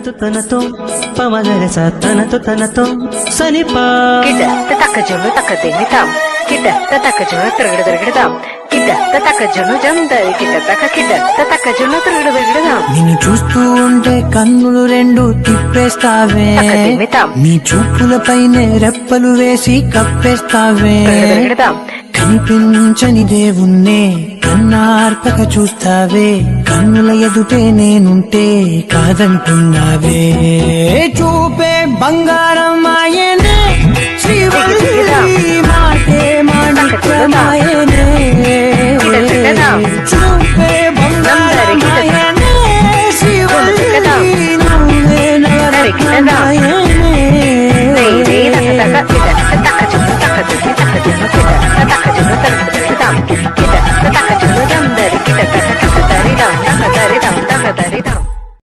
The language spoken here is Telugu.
తనతో పమగరస తనతో సనిపా గిడ్డ తక్క జున్ను తక్క దిన్నితాం గిడ్డ తక్క జున్ను తిరగడదాం గిడ్డ తక్క జున్ను జందరి గిడ్డ తక్క జున్ను తిరగడదాం. నిన్ను చూస్తూ ఉంటే కన్నులు రెండు తిప్పేస్తావే, నీ చూపులపైనే రెప్పలు వేసి కప్పేస్తావే. కనిపించని దేవుణ్ణే కన్నార్పక చూస్తావే, కన్నుల ఎదుటే నేనుంటే కాదంటున్నావే. చూపే బంగారం ఆయనే, శ్రీవల్లి మాటే మాణిక్యమాయనే.